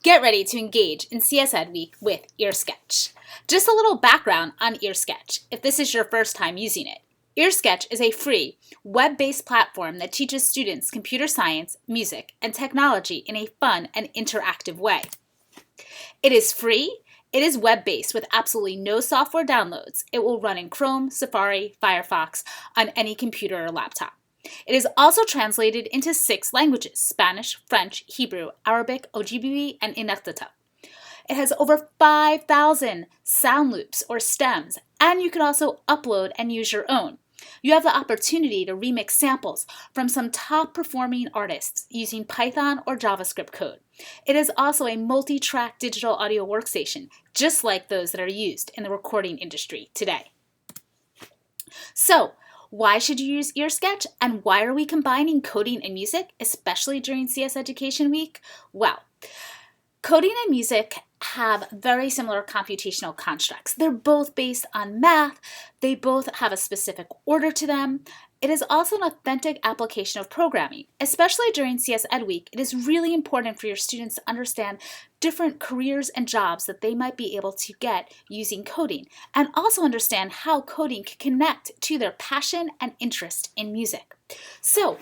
Get ready to engage in CSED week with EarSketch. Just a little background on EarSketch if this is your first time using it. EarSketch is a free, web-based platform that teaches students computer science, music, and technology in a fun and interactive way. It is free, it is web-based with absolutely no software downloads. It will run in Chrome, Safari, Firefox, on any computer or laptop. It is also translated into 6 languages: Spanish, French, Hebrew, Arabic, Ojibwe, and Inuktitut. It has over 5,000 sound loops or stems, and you can also upload and use your own. You have the opportunity to remix samples from some top-performing artists using Python or JavaScript code. It is also a multi-track digital audio workstation, just like those that are used in the recording industry today. So, why should you use EarSketch, and why are we combining coding and music, especially during CS Education Week? Well, coding and music have very similar computational constructs. They're both based on math. They both have a specific order to them. It is also an authentic application of programming. Especially during CS Ed Week, it is really important for your students to understand different careers and jobs that they might be able to get using coding, and also understand how coding can connect to their passion and interest in music. So,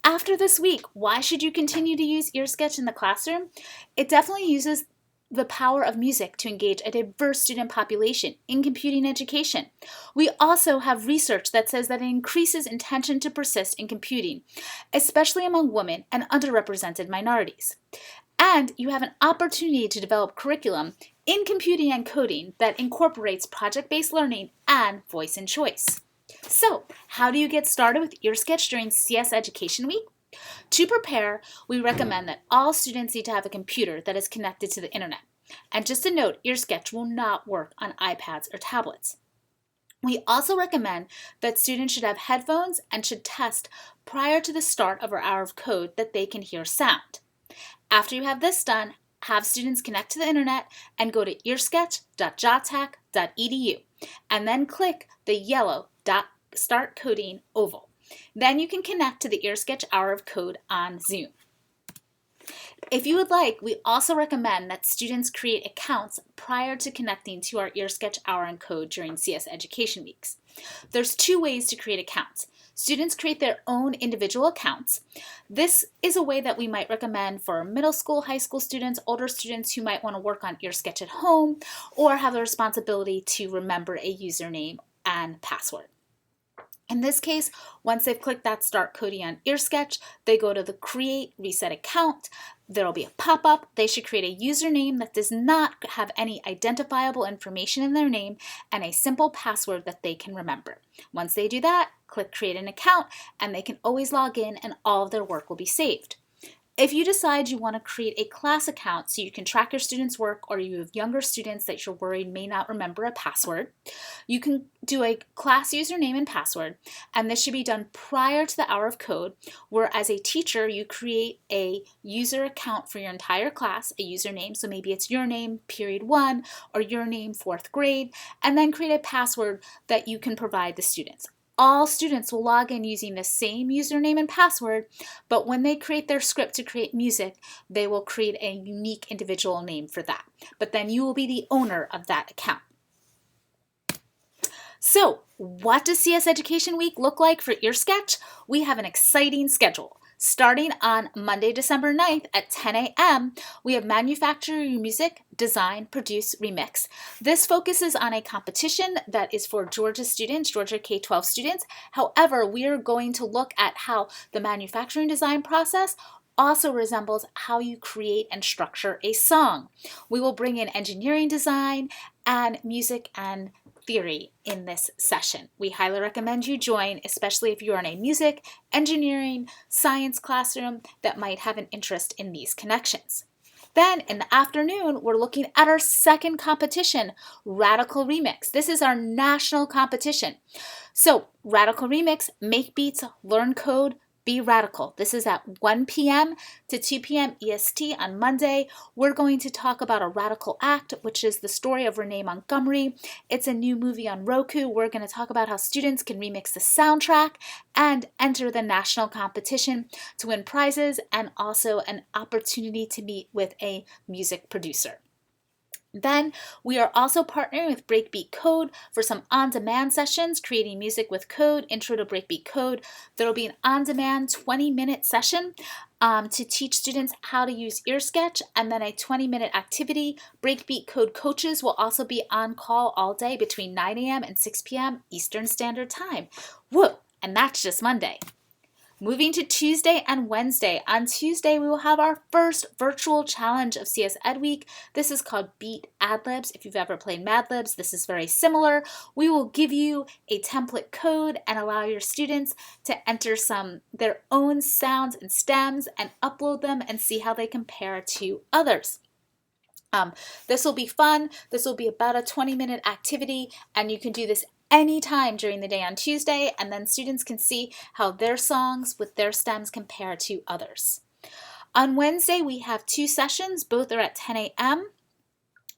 after this week, why should you continue to use EarSketch in the classroom? It definitely uses the power of music to engage a diverse student population in computing education. We also have research that says that it increases intention to persist in computing, especially among women and underrepresented minorities. And you have an opportunity to develop curriculum in computing and coding that incorporates project-based learning and voice and choice. So, how do you get started with EarSketch during CS Education Week? To prepare, we recommend that all students need to have a computer that is connected to the internet. And just a note, EarSketch will not work on iPads or tablets. We also recommend that students should have headphones and should test prior to the start of our hour of code that they can hear sound. After you have this done, have students connect to the internet and go to earsketch.jatac.edu and then click the yellow Start Coding oval. Then you can connect to the EarSketch Hour of Code on Zoom. If you would like, we also recommend that students create accounts prior to connecting to our EarSketch Hour and Code during CS Education Weeks. There's 2 ways to create accounts. Students create their own individual accounts. This is a way that we might recommend for middle school, high school students, older students who might want to work on EarSketch at home or have the responsibility to remember a username and password. In this case, once they've clicked that Start Coding on EarSketch, they go to the Create Reset Account. There will be a pop-up. They should create a username that does not have any identifiable information in their name and a simple password that they can remember. Once they do that, click Create an Account, and they can always log in and all of their work will be saved. If you decide you want to create a class account so you can track your students' work, or you have younger students that you're worried may not remember a password, you can do a class username and password, and this should be done prior to the hour of code, where as a teacher you create a user account for your entire class, a username, so maybe it's your name, period 1, or your name, 4th grade, and then create a password that you can provide the students. All students will log in using the same username and password, but when they create their script to create music, they will create a unique individual name for that. But then you will be the owner of that account. So, what does CS Education Week look like for EarSketch? We have an exciting schedule. Starting on Monday, December 9th at 10 a.m., we have Manufacture Your Music, Design, Produce, Remix. This focuses on a competition that is for Georgia students, Georgia K-12 students. However, we are going to look at how the manufacturing design process also resembles how you create and structure a song. We will bring in engineering design and music and theory in this session. We highly recommend you join, especially if you're in a music, engineering, science classroom that might have an interest in these connections. Then in the afternoon, we're looking at our second competition, Radical Remix. This is our national competition. So Radical Remix, make beats, learn code, Be Radical. This is at 1 p.m. to 2 p.m. EST on Monday. We're going to talk about A Radical Act, which is the story of Renee Montgomery. It's a new movie on Roku. We're going to talk about how students can remix the soundtrack and enter the national competition to win prizes and also an opportunity to meet with a music producer. Then we are also partnering with Breakbeat Code for some on-demand sessions, creating music with code, intro to Breakbeat Code. There will be an on-demand 20-minute session to teach students how to use EarSketch, and then a 20-minute activity. Breakbeat Code coaches will also be on call all day between 9 a.m. and 6 p.m. Eastern Standard Time. Whoa, and that's just Monday. Moving to Tuesday and Wednesday. On Tuesday, we will have our first virtual challenge of CSED week. This is called Beat Ad-Libs. If you've ever played Mad Libs, this is very similar. We will give you a template code and allow your students to enter their own sounds and stems and upload them and see how they compare to others. This will be fun. This will be about a 20-minute activity, and you can do this anytime during the day on Tuesday, and then students can see how their songs with their stems compare to others. On Wednesday, we have 2 sessions. Both are at 10 a.m.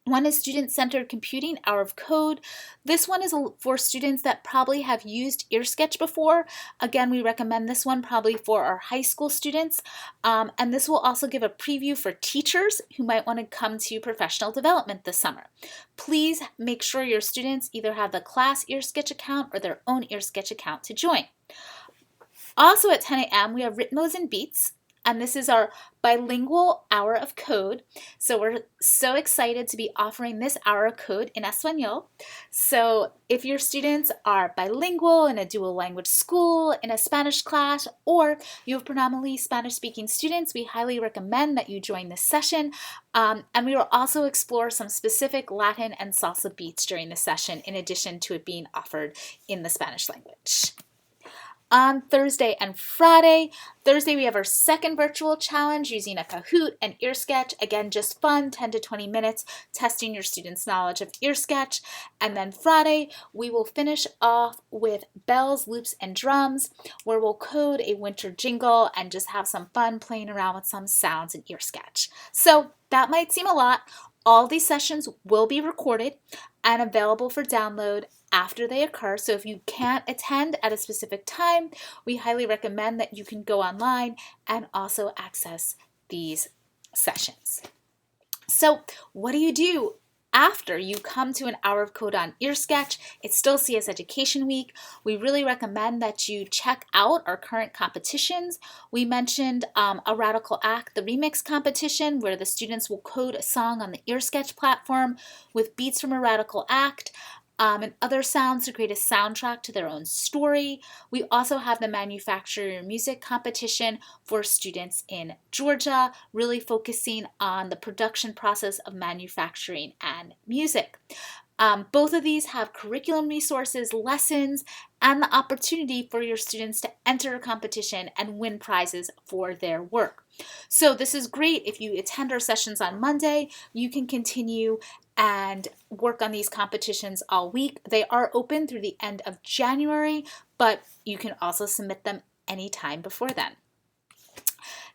One is Student-Centered Computing, Hour of Code. This one is for students that probably have used EarSketch before. Again, we recommend this one probably for our high school students. And this will also give a preview for teachers who might want to come to professional development this summer. Please make sure your students either have the class EarSketch account or their own EarSketch account to join. Also at 10 a.m., we have Ritmos and Beats. And this is our bilingual hour of code. So we're so excited to be offering this hour of code in Espanol. So if your students are bilingual in a dual language school, in a Spanish class, or you have predominantly Spanish-speaking students, we highly recommend that you join this session. And we will also explore some specific Latin and salsa beats during the session, in addition to it being offered in the Spanish language. On Thursday and Friday. Thursday, we have our second virtual challenge using a Kahoot and EarSketch. Again, just fun, 10 to 20 minutes, testing your students' knowledge of EarSketch. And then Friday, we will finish off with bells, loops, and drums, where we'll code a winter jingle and just have some fun playing around with some sounds in EarSketch. So that might seem a lot. All these sessions will be recorded and available for download after they occur. So if you can't attend at a specific time, we highly recommend that you can go online and also access these sessions. So what do you do after you come to an hour of code on EarSketch? It's still CS Education Week. We really recommend that you check out our current competitions. We mentioned A Radical Act, the remix competition, where the students will code a song on the EarSketch platform with beats from A Radical Act. And other sounds to create a soundtrack to their own story. We also have the Manufacture Your Music competition for students in Georgia, really focusing on the production process of manufacturing and music. Both of these have curriculum resources, lessons, and the opportunity for your students to enter a competition and win prizes for their work. So this is great. If you attend our sessions on Monday, you can continue and work on these competitions all week. They are open through the end of January, but you can also submit them anytime before then.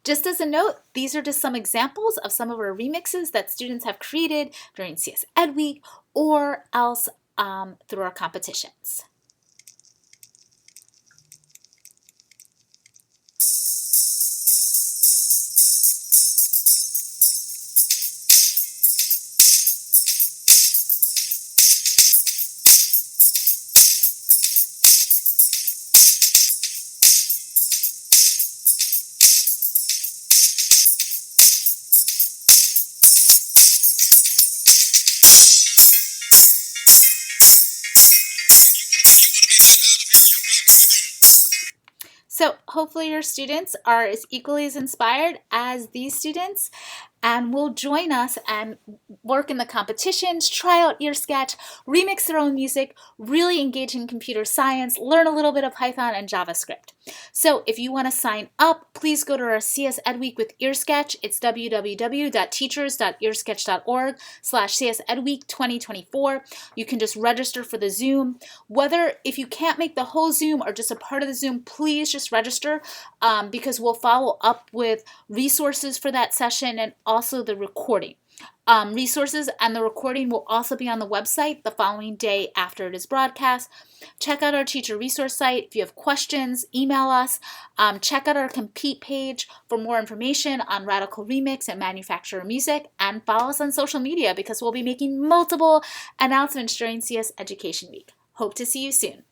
Just as a note, these are just some examples of some of our remixes that students have created during CS Ed Week or else through our competitions. So hopefully your students are as equally as inspired as these students. and will join us and work in the competitions, try out EarSketch, remix their own music, really engage in computer science, learn a little bit of Python and JavaScript. So if you want to sign up, please go to our CSED Week with EarSketch. It's www.teachers.earsketch.org/CSED Week 2024. You can just register for the Zoom. If you can't make the whole Zoom or just a part of the Zoom, please just register because we'll follow up with resources for that session and also the recording. Resources and the recording will also be on the website the following day after it is broadcast. Check out our teacher resource site. If you have questions, email us. Check out our Compete page for more information on Radical Remix and Manufacturer Music, and follow us on social media because we'll be making multiple announcements during CS Education Week. Hope to see you soon.